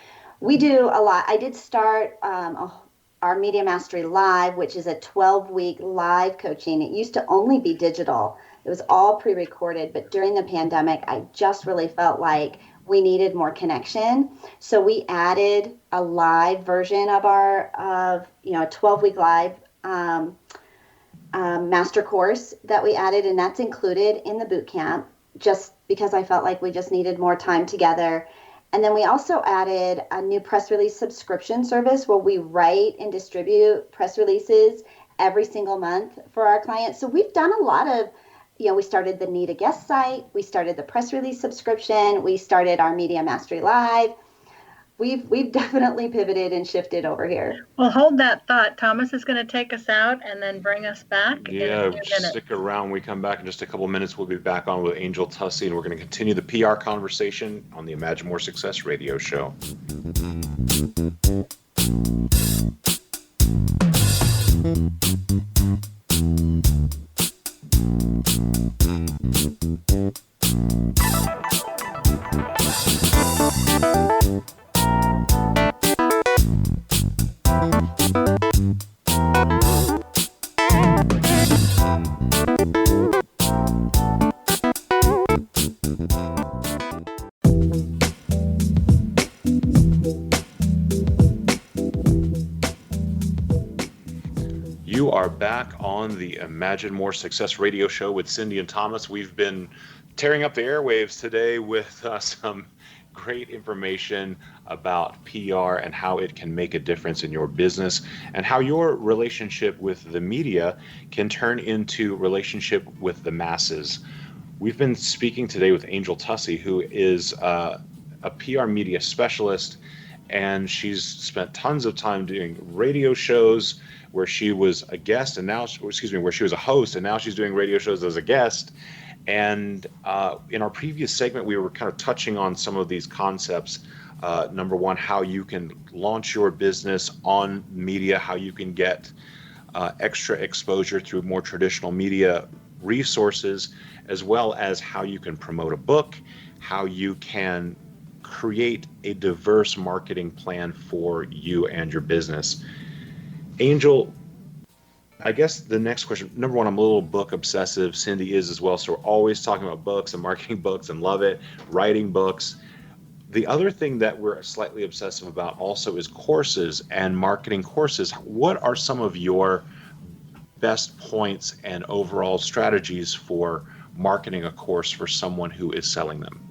We do a lot. I did start our Media Mastery Live, which is a 12-week live coaching. It used to only be digital. It was all pre-recorded, but during the pandemic, I just really felt like we needed more connection. So we added a live version of a 12-week live master course that we added, and that's included in the boot camp, just because I felt like we just needed more time together. And then we also added a new press release subscription service where we write and distribute press releases every single month for our clients. So we've done a lot of, we started the Need a Guest site, we started the press release subscription, we started our Media Mastery Live. We've definitely pivoted and shifted over here. Well, hold that thought. Thomas is going to take us out and then bring us back in a few minutes. Stick around. When we come back in just a couple minutes, we'll be back on with Angel Tuccy, and we're going to continue the PR conversation on the Imagine More Success radio show. are back on the Imagine More Success radio show with Cindy and Thomas. We've been tearing up the airwaves today with some great information about PR and how it can make a difference in your business, and how your relationship with the media can turn into relationship with the masses. We've been speaking today with Angel Tuccy, who is a PR media specialist, and she's spent tons of time doing radio shows where she was a guest, and now, where she was a host, and now she's doing radio shows as a guest. And in our previous segment, we were kind of touching on some of these concepts. Number one, how you can launch your business on media, how you can get extra exposure through more traditional media resources, as well as how you can promote a book, how you can create a diverse marketing plan for you and your business. Angel, I guess the next question, number one, I'm a little book obsessive. Cindy is as well. So we're always talking about books and marketing books, and love it, writing books. The other thing that we're slightly obsessive about also is courses and marketing courses. What are some of your best points and overall strategies for marketing a course for someone who is selling them?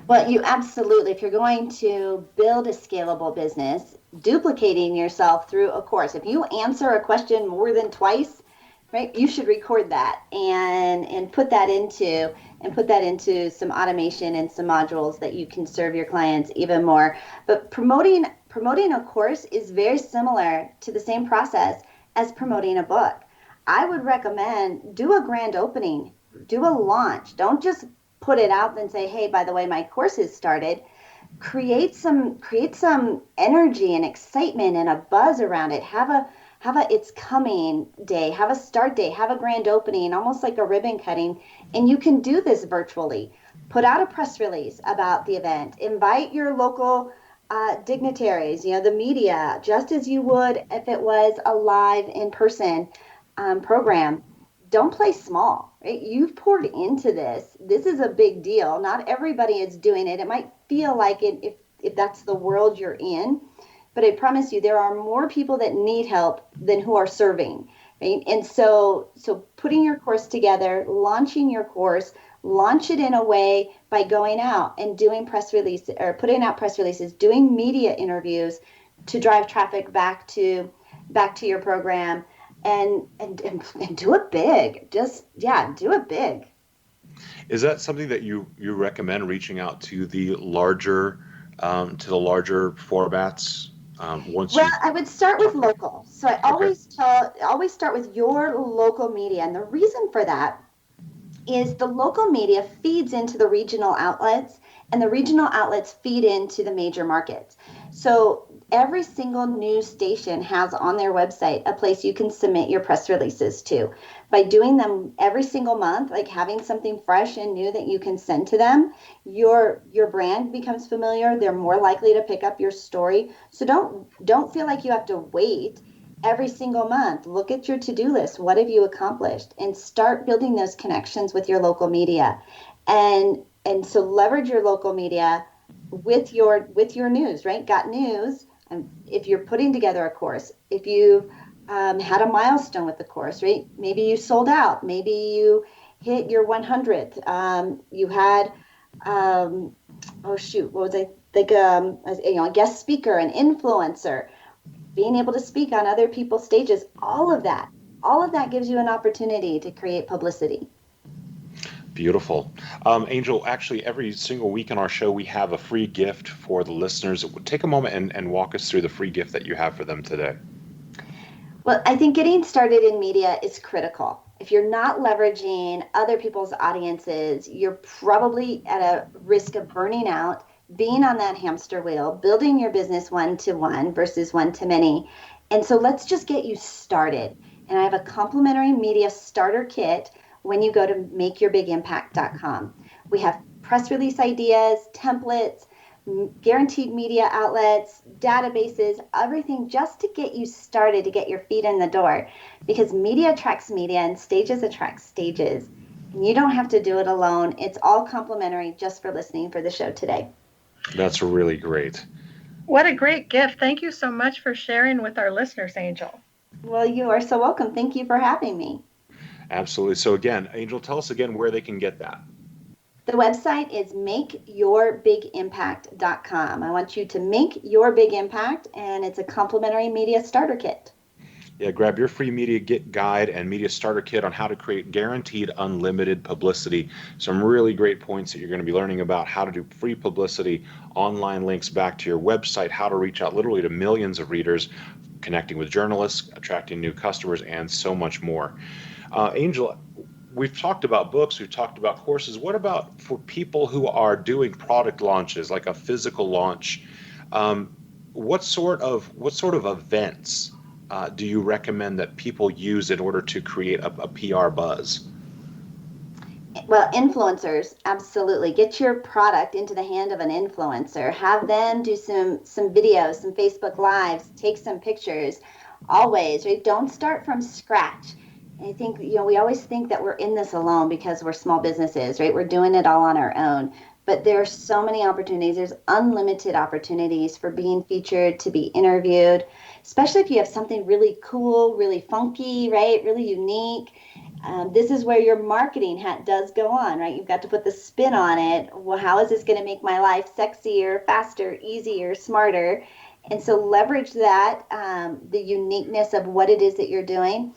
Well, you absolutely, if you're going to build a scalable business, duplicating yourself through a course. If you answer a question more than twice, right, you should record that and put that into some automation and some modules that you can serve your clients even more. But promoting a course is very similar to the same process as promoting a book. I would recommend do a grand opening, do a launch. Don't just put it out and say, hey, by the way, my course has started. Create some energy and excitement and a buzz around it. Have a it's coming day, have a start day, have a grand opening, almost like a ribbon cutting. And you can do this virtually. Put out a press release about the event. Invite your local dignitaries, the media, just as you would if it was a live in-person program. Don't play small, right? You've poured into this. This is a big deal. Not everybody is doing it. It might feel like it if that's the world you're in, but I promise you there are more people that need help than who are serving, right? And so putting your course together, launching your course, launch it in a way by going out and doing press releases or putting out press releases, doing media interviews to drive traffic back to your program. And do it big. Do it big. Is that something that you recommend, reaching out to the larger formats? I would start with local. So I always start with your local media, and the reason for that is the local media feeds into the regional outlets, and the regional outlets feed into the major markets. So every single news station has on their website a place you can submit your press releases to. By doing them every single month, like having something fresh and new that you can send to them, your brand becomes familiar. They're more likely to pick up your story. So don't feel like you have to wait every single month. Look at your to-do list. What have you accomplished? And start building those connections with your local media. And so leverage your local media with your news, right? Got news. And if you're putting together a course, if you had a milestone with the course, right? Maybe you sold out. Maybe you hit your 100th. You had, a guest speaker, an influencer, being able to speak on other people's stages. All of that gives you an opportunity to create publicity. Beautiful. Angel, actually, every single week on our show, we have a free gift for the listeners. Take a moment and walk us through the free gift that you have for them today. Well, I think getting started in media is critical. If you're not leveraging other people's audiences, you're probably at a risk of burning out, being on that hamster wheel, building your business one-to-one versus one-to-many. And so let's just get you started. And I have a complimentary media starter kit when you go to makeyourbigimpact.com. We have press release ideas, templates, guaranteed media outlets, databases, everything just to get you started, to get your feet in the door. Because media attracts media and stages attract stages. And you don't have to do it alone. It's all complimentary just for listening for the show today. That's really great. What a great gift. Thank you so much for sharing with our listeners, Angel. Well, you are so welcome. Thank you for having me. Absolutely. So again, Angel, tell us again where they can get that. The website is makeyourbigimpact.com. I want you to make your big impact, and it's a complimentary media starter kit. Yeah, grab your free media guide and media starter kit on how to create guaranteed unlimited publicity. Some really great points that you're going to be learning about how to do free publicity, online links back to your website, how to reach out literally to millions of readers, connecting with journalists, attracting new customers, and so much more. Angel, we've talked about books, we've talked about courses. What about for people who are doing product launches, like a physical launch? Um, what sort of events do you recommend that people use in order to create a PR buzz? Well, influencers, absolutely. Get your product into the hand of an influencer. Have them do some videos, some Facebook lives, take some pictures. Always, right? Don't start from scratch. And I think, we always think that we're in this alone because we're small businesses, right? We're doing it all on our own. But there are so many opportunities. There's unlimited opportunities for being featured, to be interviewed, especially if you have something really cool, really funky, right? Really unique. This is where your marketing hat does go on, right? You've got to put the spin on it. Well, how is this going to make my life sexier, faster, easier, smarter? And so leverage that, the uniqueness of what it is that you're doing.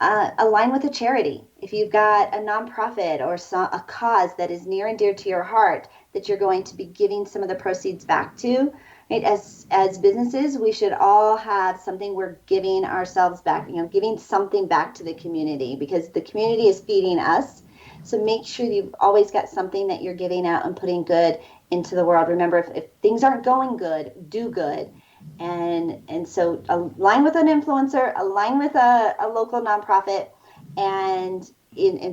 Align with a charity. If you've got a nonprofit or a cause that is near and dear to your heart that you're going to be giving some of the proceeds back to, right? As businesses, we should all have something we're giving ourselves back, giving something back to the community, because the community is feeding us. So make sure you've always got something that you're giving out and putting good into the world. Remember, if things aren't going good, do good. And so align with an influencer, align with a local nonprofit, and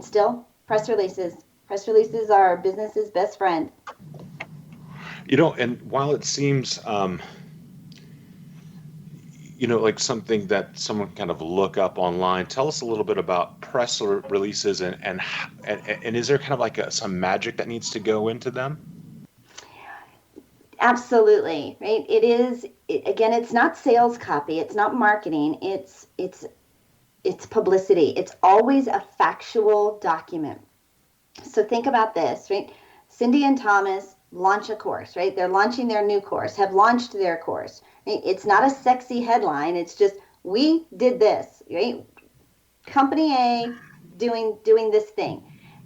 still press releases. Press releases are business's best friend. And while it seems, like something that someone kind of look up online, tell us a little bit about releases and is there kind of like some magic that needs to go into them? Absolutely, right? Again, it's not sales copy, it's not marketing, it's publicity. It's always a factual document. So think about this, right? Cindy and Thomas launch a course, right? They're launching their new course, have launched their course. Right? It's not a sexy headline. It's just, we did this, right? Company A doing this thing.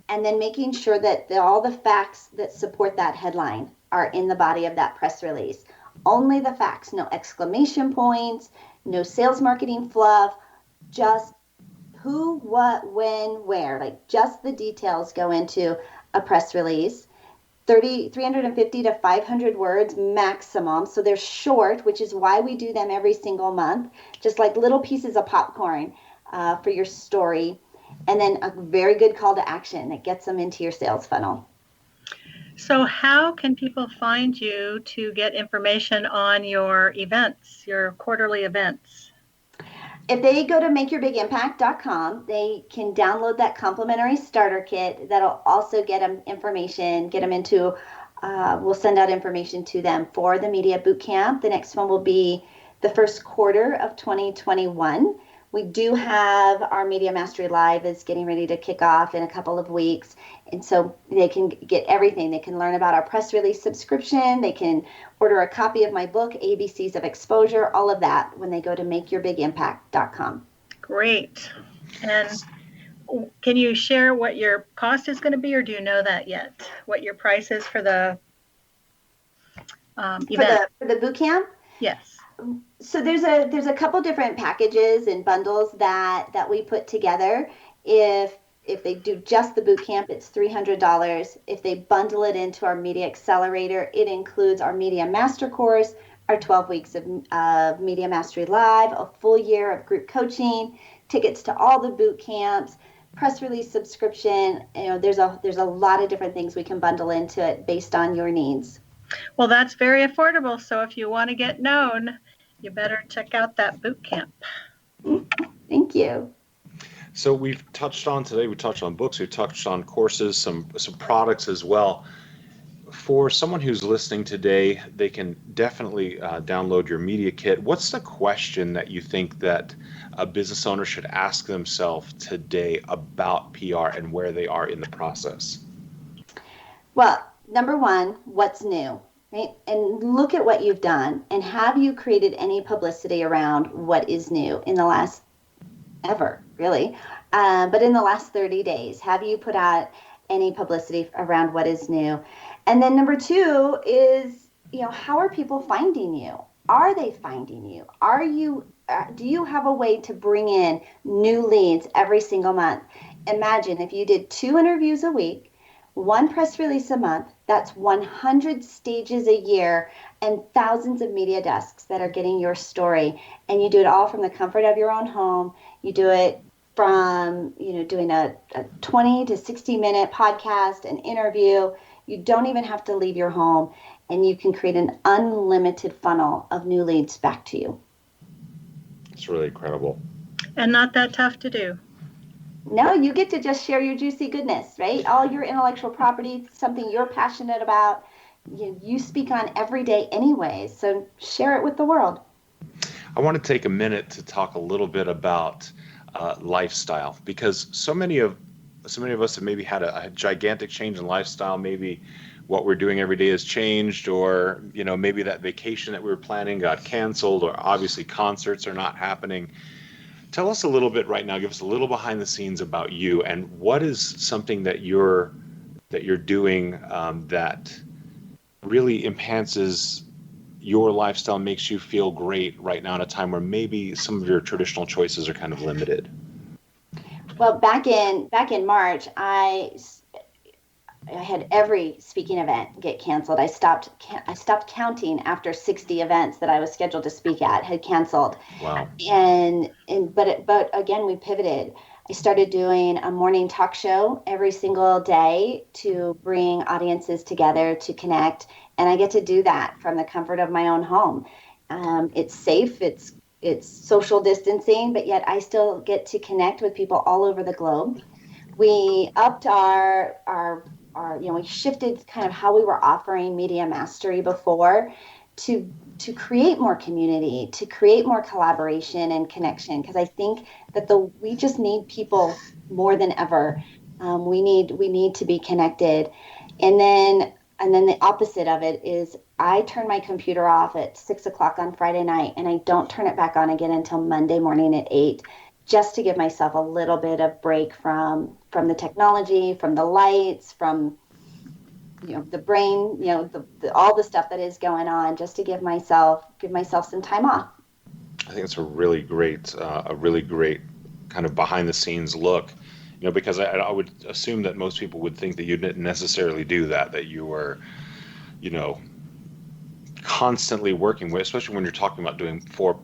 And then making sure that all the facts that support that headline are in the body of that press release. Only the facts, no exclamation points, no sales marketing fluff, just who, what, when, where, like just the details go into a press release. 350 to 500 words maximum. So they're short, which is why we do them every single month, just like little pieces of popcorn for your story. And then a very good call to action that gets them into your sales funnel. So how can people find you to get information on your events, your quarterly events? If they go to makeyourbigimpact.com, they can download that complimentary starter kit. That'll also get them information, get them into, we'll send out information to them for the media boot camp. The next one will be the first quarter of 2021. We do have our Media Mastery Live is getting ready to kick off in a couple of weeks. And so they can get everything. They can learn about our press release subscription. They can order a copy of my book, ABCs of Exposure, all of that when they go to makeyourbigimpact.com. Great. And can you share what your cost is going to be, or do you know that yet? What your price is for the event? For the boot camp? Yes. So there's a couple different packages and bundles that we put together. If they do just the boot camp, it's $300. If they bundle it into our Media Accelerator, it includes our Media Master Course, our 12 weeks of Media Mastery Live, a full year of group coaching, tickets to all the boot camps, press release subscription. There's a lot of different things we can bundle into it based on your needs. Well, that's very affordable. So if you want to get known, you better check out that boot camp. Thank you. So we touched on books, we've touched on courses, some products as well. for someone who's listening today, they can definitely download your media kit. What's the question that you think that a business owner should ask themselves today about PR and where they are in the process? Well, number one, what's new, right? And look at what you've done. And have you created any publicity around what is new in the last ever, really? But in the last 30 days, have you put out any publicity around what is new? And then number two is, how are people finding you? Are they finding you? Do you have a way to bring in new leads every single month? Imagine if you did 2 interviews a week, 1 press release a month, that's 100 stages a year and thousands of media desks that are getting your story. And you do it all from the comfort of your own home. You do it from, doing a 20 to 60 minute podcast, an interview. You don't even have to leave your home, and you can create an unlimited funnel of new leads back to you. It's really incredible. And not that tough to do. No, you get to just share your juicy goodness, right? All your intellectual property, something you're passionate about, you speak on every day anyway. So share it with the world. I want to take a minute to talk a little bit about lifestyle, because so many of us have maybe had a gigantic change in lifestyle. Maybe what we're doing every day has changed, or maybe that vacation that we were planning got canceled, or obviously concerts are not happening. Tell us a little bit right now, give us a little behind the scenes about you, and what is something that you're doing that really enhances your lifestyle, makes you feel great right now at a time where maybe some of your traditional choices are kind of limited? Well, back in March, I had every speaking event get canceled. I stopped counting after 60 events that I was scheduled to speak at had canceled. Wow. But again, we pivoted. I started doing a morning talk show every single day to bring audiences together to connect, and I get to do that from the comfort of my own home. It's safe, it's social distancing, but yet I still get to connect with people all over the globe. We upped we shifted kind of how we were offering media mastery before to create more community, to create more collaboration and connection, because I think that we just need people more than ever. We need to be connected. And then the opposite of it is I turn my computer off at 6:00 on Friday night, and I don't turn it back on again until Monday morning at 8, just to give myself a little bit of break from the technology, from the lights, from the brain, all the stuff that is going on, just to give myself some time off. I think it's a really great kind of behind the scenes look, because I would assume that most people would think that you didn't necessarily do that you were, constantly working with, especially when you're talking about doing 4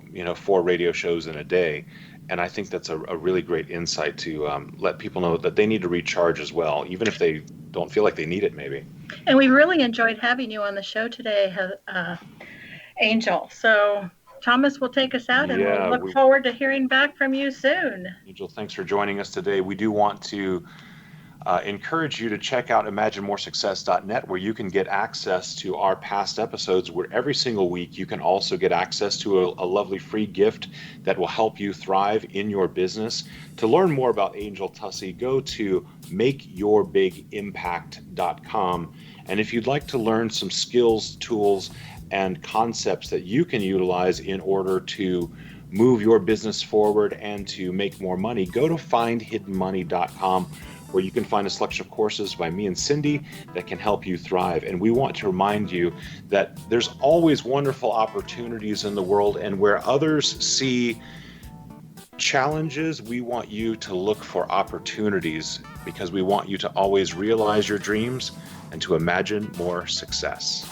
radio shows in a day. And I think that's a really great insight to let people know that they need to recharge as well, even if they don't feel like they need it, maybe. And we really enjoyed having you on the show today, Angel. So Thomas will take us out, and we'll look forward to hearing back from you soon. Angel, thanks for joining us today. We do want to encourage you to check out imaginemoresuccess.net, where you can get access to our past episodes, where every single week you can also get access to a lovely free gift that will help you thrive in your business. To learn more about Angel Tuccy, go to makeyourbigimpact.com. And if you'd like to learn some skills, tools, and concepts that you can utilize in order to move your business forward and to make more money, go to findhiddenmoney.com, where you can find a selection of courses by me and Cindy that can help you thrive. And we want to remind you that there's always wonderful opportunities in the world, and where others see challenges, we want you to look for opportunities, because we want you to always realize your dreams and to imagine more success.